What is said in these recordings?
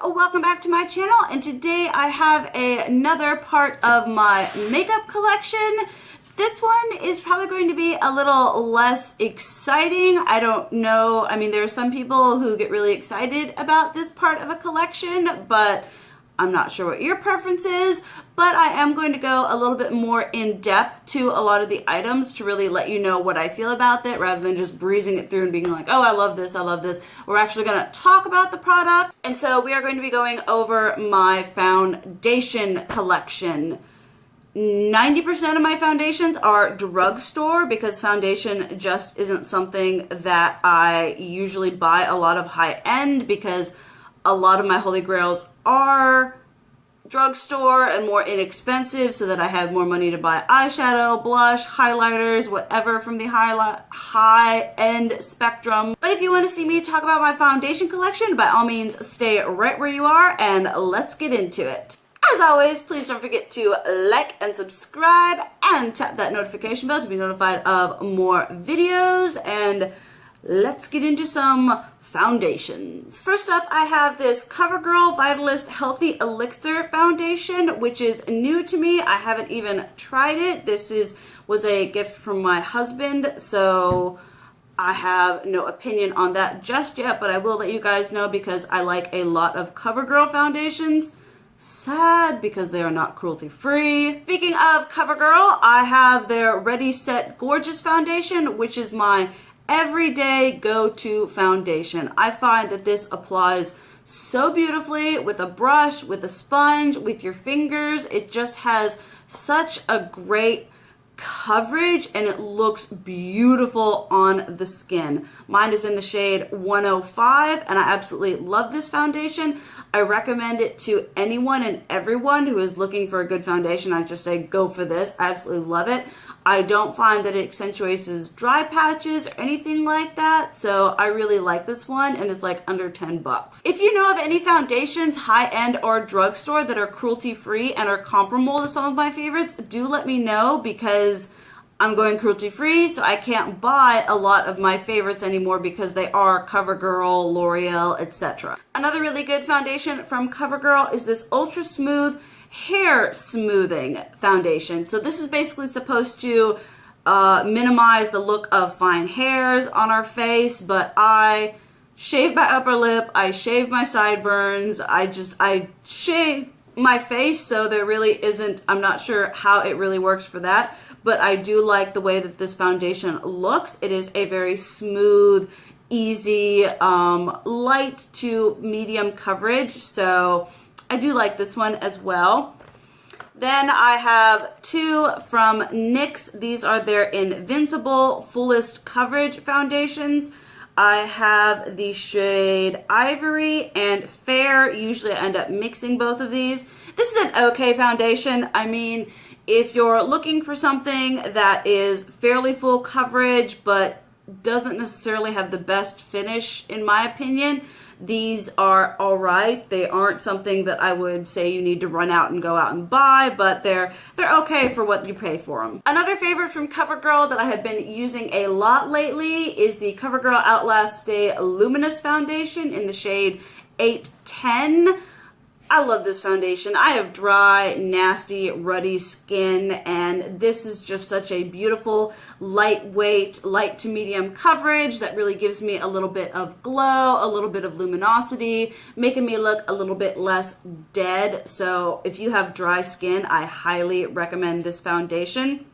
welcome back to my channel, and today I have another part of my makeup collection. This one is probably going to be a little less exciting. I don't know. I mean, there are some people who get really excited about this part of a collection, but I'm not sure what your preference is. But I am going to go a little bit more in depth to a lot of the items to really let you know what I feel about it, rather than just breezing it through and being like, oh, I love this, I love this. We're actually going to talk about the product. And so we are going to be going over my foundation collection. 90% of my foundations are drugstore, because foundation just isn't something that I usually buy a lot of high end, because a lot of my holy grails are drugstore and more inexpensive, so that I have more money to buy eyeshadow, blush, highlighters, whatever from the high-end spectrum. But if you want to see me talk about my foundation collection, by all means stay right where you are and let's get into it. As always, please don't forget to like and subscribe and tap that notification bell to be notified of more videos, and let's get into some foundations. First up, I have this CoverGirl Vitalist Healthy Elixir foundation, which is new to me. I haven't even tried it. This was a gift from my husband, so I have no opinion on that just yet, but I will let you guys know because I like a lot of CoverGirl foundations. Sad because they are not cruelty free. Speaking of CoverGirl, I have their Ready Set Gorgeous foundation, which is my everyday go-to foundation. I find that this applies so beautifully with a brush, with a sponge, with your fingers. It just has such a great coverage and it looks beautiful on the skin. Mine is in the shade 105 and I absolutely love this foundation. I recommend it to anyone and everyone who is looking for a good foundation. I just say go for this. I absolutely love it. I don't find that it accentuates dry patches or anything like that, so I really like this one, and it's like under 10 bucks. If you know of any foundations, high-end or drugstore, that are cruelty-free and are comparable to some of my favorites, do let me know, because I'm going cruelty-free, so I can't buy a lot of my favorites anymore because they are CoverGirl, L'Oreal, etc. Another really good foundation from CoverGirl is this Ultra Smooth Hair Smoothing foundation. So this is basically supposed to minimize the look of fine hairs on our face, but I shave my upper lip, I shave my sideburns, I shave my face, so there really isn't, I'm not sure how it really works for that, but I do like the way that this foundation looks. It is a very smooth, easy, light to medium coverage, so I do like this one as well. Then I have two from NYX. These are their Invincible Fullest Coverage foundations. I have the shade Ivory and Fair. Usually I end up mixing both of these. This is an okay foundation. I mean, if you're looking for something that is fairly full coverage but doesn't necessarily have the best finish, in my opinion, these are all right. They aren't something that I would say you need to run out and go out and buy, but they're okay for what you pay for them. Another favorite from CoverGirl that I have been using a lot lately is the CoverGirl Outlast Stay Luminous foundation in the shade 810. I love this foundation. I have dry, nasty, ruddy skin, and this is just such a beautiful, lightweight, light to medium coverage that really gives me a little bit of glow, a little bit of luminosity, making me look a little bit less dead. So if you have dry skin, I highly recommend this foundation.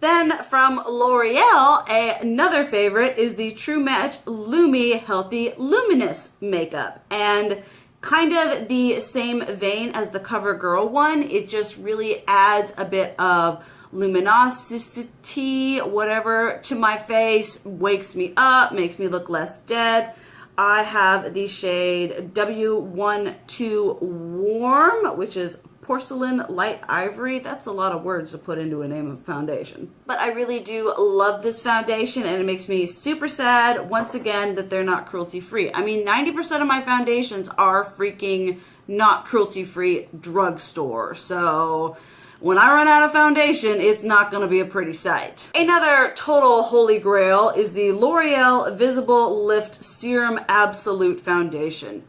Then from L'Oreal, another favorite is the True Match Lumi Healthy Luminous makeup. And kind of the same vein as the CoverGirl one, it just really adds a bit of luminosity, whatever, to my face, wakes me up, makes me look less dead. I have the shade W12 Warm, which is Porcelain Light Ivory. That's a lot of words to put into a name of foundation. But I really do love this foundation, and it makes me super sad, once again, that they're not cruelty-free. I mean, 90% of my foundations are freaking not cruelty-free drugstore. So when I run out of foundation, it's not going to be a pretty sight. Another total holy grail is the L'Oreal Visible Lift Serum Absolute Foundation.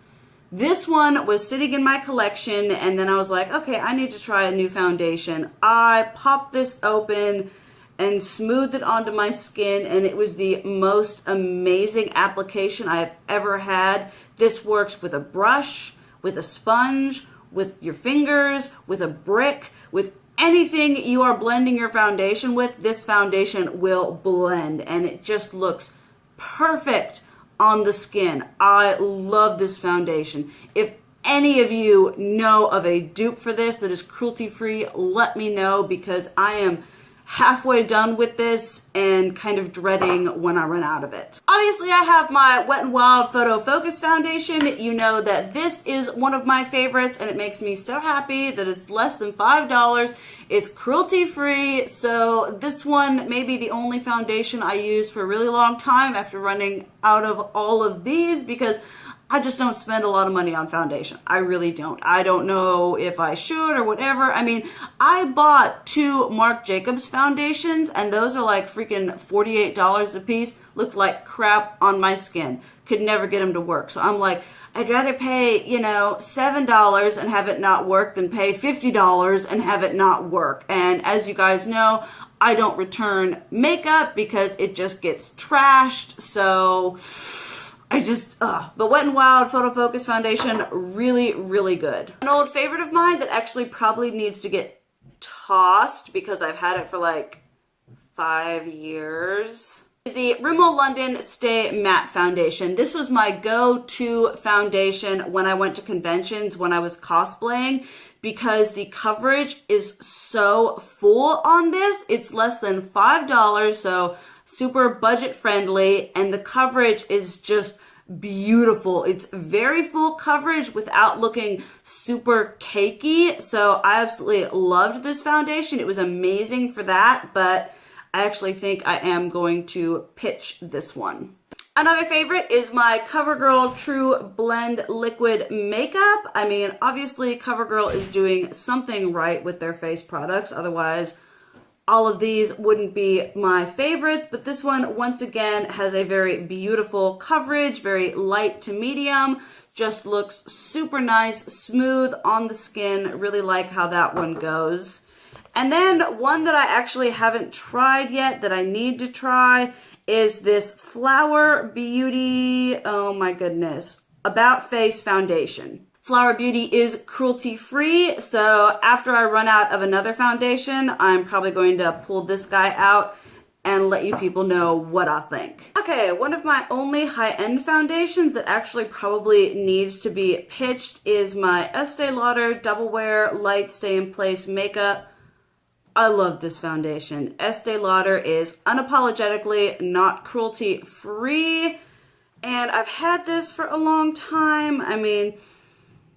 This one was sitting in my collection, and then I was like, okay, I need to try a new foundation. I popped this open and smoothed it onto my skin, and it was the most amazing application I have ever had. This works with a brush, with a sponge, with your fingers, with a brick, with anything you are blending your foundation with. This foundation will blend, and it just looks perfect on the skin. I love this foundation. If any of you know of a dupe for this that is cruelty-free, let me know, because I am halfway done with this and kind of dreading when I run out of it. Obviously, I have my Wet n Wild Photo Focus Foundation. You know that this is one of my favorites, and it makes me so happy that it's less than $5. It's cruelty-free, so this one may be the only foundation I use for a really long time after running out of all of these, because I just don't spend a lot of money on foundation. I really don't. I don't know if I should or whatever. I mean, I bought 2 Marc Jacobs foundations, and those are like freaking $48 a piece. Looked like crap on my skin. Could never get them to work. So I'm like, I'd rather pay, $7 and have it not work than pay $50 and have it not work. And as you guys know, I don't return makeup because it just gets trashed. So but Wet n Wild Photo Focus Foundation, really, really good. An old favorite of mine that actually probably needs to get tossed because I've had it for like 5 years is the Rimmel London Stay Matte Foundation. This was my go-to foundation when I went to conventions, when I was cosplaying, because the coverage is so full on this. It's less than $5, so super budget friendly, and the coverage is just beautiful. It's very full coverage without looking super cakey. So I absolutely loved this foundation. It was amazing for that, but I actually think I am going to pitch this one. Another favorite is my CoverGirl True Blend Liquid Makeup. I mean, obviously CoverGirl is doing something right with their face products. Otherwise, all of these wouldn't be my favorites, but this one, once again, has a very beautiful coverage, very light to medium, just looks super nice, smooth on the skin. Really like how that one goes. And then one that I actually haven't tried yet that I need to try is this Flower Beauty, oh my goodness, About Face Foundation. Flower Beauty is cruelty-free, so after I run out of another foundation, I'm probably going to pull this guy out and let you people know what I think. Okay, one of my only high-end foundations that actually probably needs to be pitched is my Estee Lauder Double Wear Light Stay in Place Makeup. I love this foundation. Estee Lauder is unapologetically not cruelty-free, and I've had this for a long time. I mean,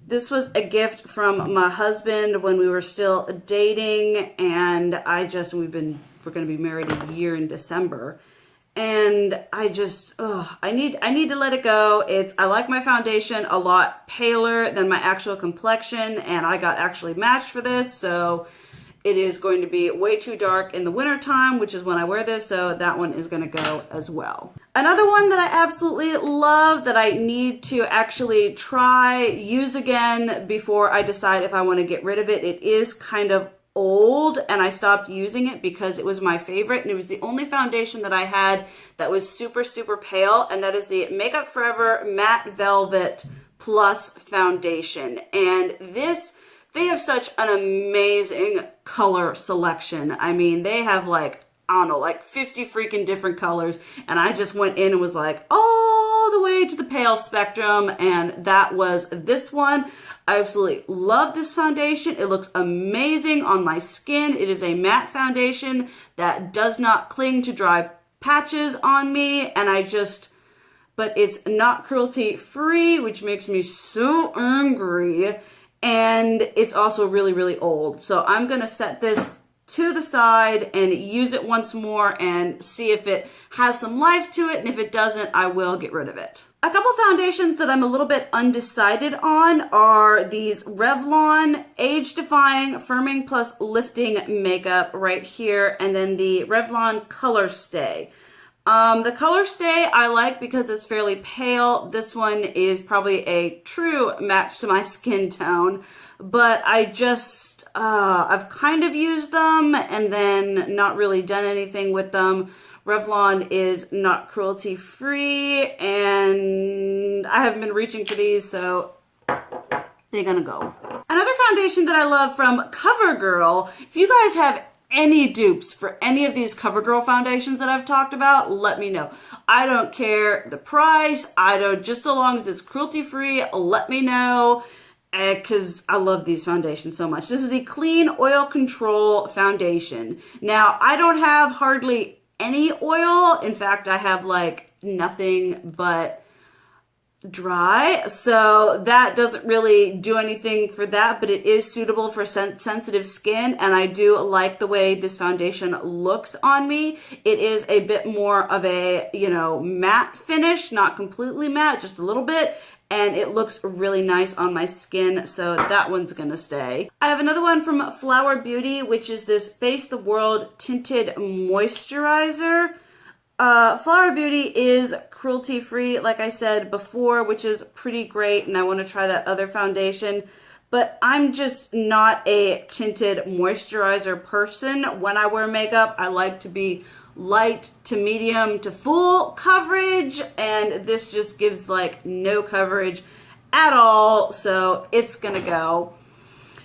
this was a gift from my husband when we were still dating, and we're going to be married a year in December. And I need to let it go. I like my foundation a lot paler than my actual complexion, and I got actually matched for this, so it is going to be way too dark in the winter time, which is when I wear this, so that one is going to go as well. Another one that I absolutely love that I need to actually use again before I decide if I want to get rid of it. It is kind of old, and I stopped using it because it was my favorite, and it was the only foundation that I had that was super, super pale, and that is the Makeup Forever Matte Velvet Plus Foundation. And they have such an amazing color selection. I mean, they have like 50 freaking different colors. And I just went in and was like, all the way to the pale spectrum. And that was this one. I absolutely love this foundation. It looks amazing on my skin. It is a matte foundation that does not cling to dry patches on me. But it's not cruelty free, which makes me so angry. And it's also really, really old. So I'm going to set this to the side and use it once more and see if it has some life to it. And if it doesn't, I will get rid of it. A couple foundations that I'm a little bit undecided on are these Revlon Age Defying Firming Plus Lifting Makeup right here. And then the Revlon Color Stay. The color stay I like because it's fairly pale. This one is probably a true match to my skin tone, but I just, I've kind of used them and then not really done anything with them. Revlon is not cruelty free and I haven't been reaching for these, so they're gonna go. Another foundation that I love from CoverGirl, if you guys have any dupes for any of these CoverGirl foundations that I've talked about, let me know. I don't care the price. I don't, just so long as it's cruelty free, let me know, because I love these foundations so much. This is the Clean Oil Control Foundation. Now, I don't have hardly any oil. In fact, I have like nothing but dry, so that doesn't really do anything for that, but it is suitable for sensitive skin, and I do like the way this foundation looks on me. It is a bit more of a, you know, matte finish, not completely matte, just a little bit, and it looks really nice on my skin, so that one's gonna stay. I have another one from Flower Beauty, which is this Face the World Tinted Moisturizer. Flower Beauty is cruelty free, like I said before, which is pretty great, and I want to try that other foundation, but I'm just not a tinted moisturizer person. When I wear makeup, I like to be light to medium to full coverage, and this just gives like no coverage at all, so it's gonna go.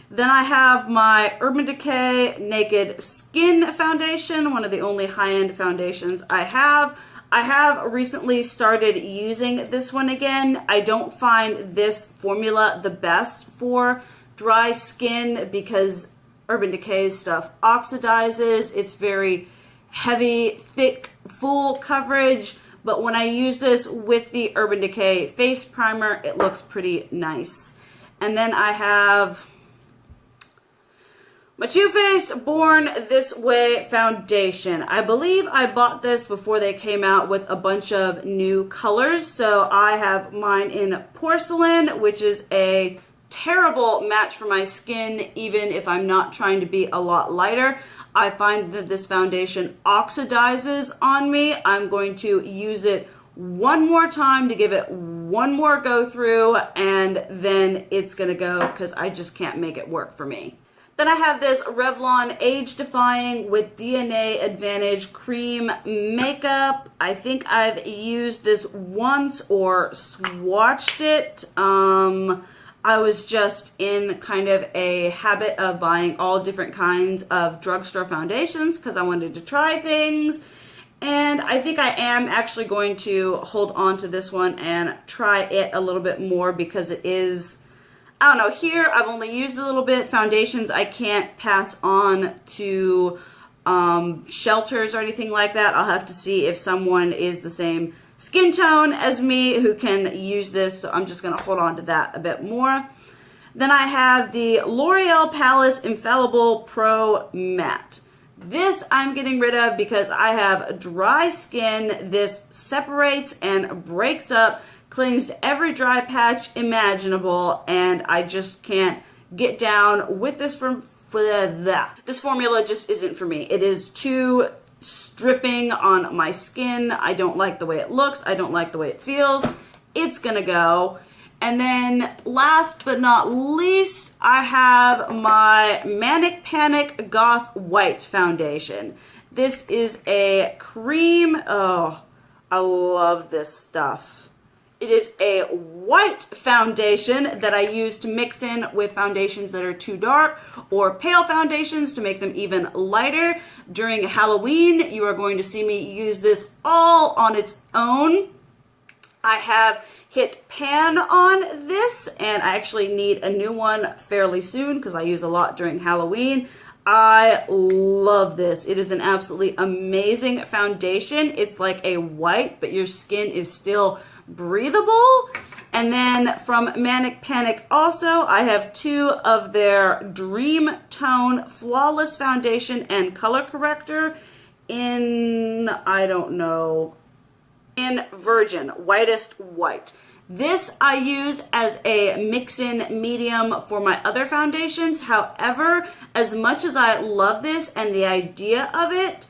Then I have my Urban Decay Naked Skin Foundation, one of the only high-end foundations I have. I have recently started using this one again. I don't find this formula the best for dry skin because Urban Decay's stuff oxidizes. It's very heavy, thick, full coverage, but when I use this with the Urban Decay face primer, it looks pretty nice. And then I have my Too Faced Born This Way foundation. I believe I bought this before they came out with a bunch of new colors. So I have mine in Porcelain, which is a terrible match for my skin, even if I'm not trying to be a lot lighter. I find that this foundation oxidizes on me. I'm going to use it one more time to give it one more go through, and then it's gonna go because I just can't make it work for me. Then I have this Revlon Age Defying with DNA Advantage Cream Makeup. I think I've used this once or swatched it. I was just in kind of a habit of buying all different kinds of drugstore foundations because I wanted to try things. And I think I am actually going to hold on to this one and try it a little bit more because it is, I don't know, here I've only used a little bit. Foundations I can't pass on to shelters or anything like that. I'll have to see if someone is the same skin tone as me who can use this, so I'm just going to hold on to that a bit more. Then I have the L'Oreal Paris Infallible Pro Matte. This I'm getting rid of because I have dry skin. This separates and breaks up, clings to every dry patch imaginable, and I just can't get down with this this formula just isn't for me. It is too stripping on my skin. I don't like the way it looks. I don't like the way it feels. It's gonna go. And then last but not least, I have my Manic Panic Goth White Foundation. This is a cream. Oh, I love this stuff. It is a white foundation that I use to mix in with foundations that are too dark or pale foundations to make them even lighter. During Halloween, you are going to see me use this all on its own. I have hit pan on this, and I actually need a new one fairly soon because I use a lot during Halloween. I love this. It is an absolutely amazing foundation. It's like a white, but your skin is still breathable. And then from Manic Panic also, I have two of their Dream Tone Flawless Foundation and Color Corrector in, I don't know, in Virgin, Whitest White. This I use as a mix-in medium for my other foundations. However, as much as I love this and the idea of it,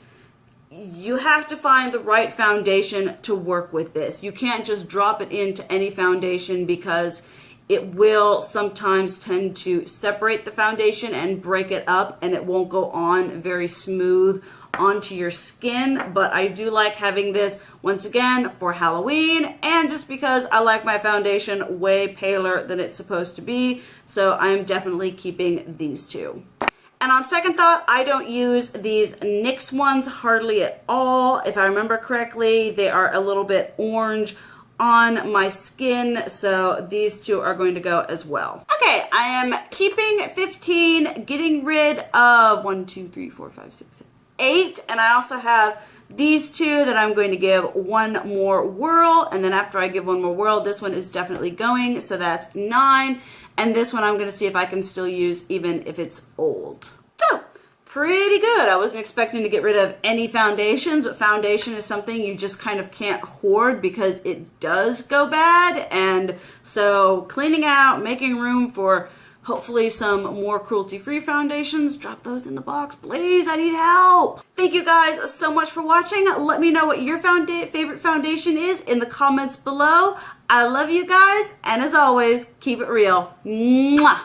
you have to find the right foundation to work with this. You can't just drop it into any foundation because it will sometimes tend to separate the foundation and break it up, and it won't go on very smooth onto your skin. But I do like having this once again for Halloween, and just because I like my foundation way paler than it's supposed to be. So I'm definitely keeping these two. And on second thought, I don't use these NYX ones hardly at all. If I remember correctly, they are a little bit orange on my skin, so these two are going to go as well. Okay, I am keeping 15, getting rid of 1, 2, 3, 4, 5, 6, 7, 8, and I also have these two that I'm going to give one more whirl, and then after I give one more whirl, this one is definitely going, so that's 9, and this one I'm going to see if I can still use even if it's old. So, pretty good. I wasn't expecting to get rid of any foundations, but foundation is something you just kind of can't hoard because it does go bad, and so cleaning out, making room for hopefully some more cruelty-free foundations. Drop those in the box, please. I need help. Thank you guys so much for watching. Let me know what your favorite foundation is in the comments below. I love you guys, and as always, keep it real. Mwah!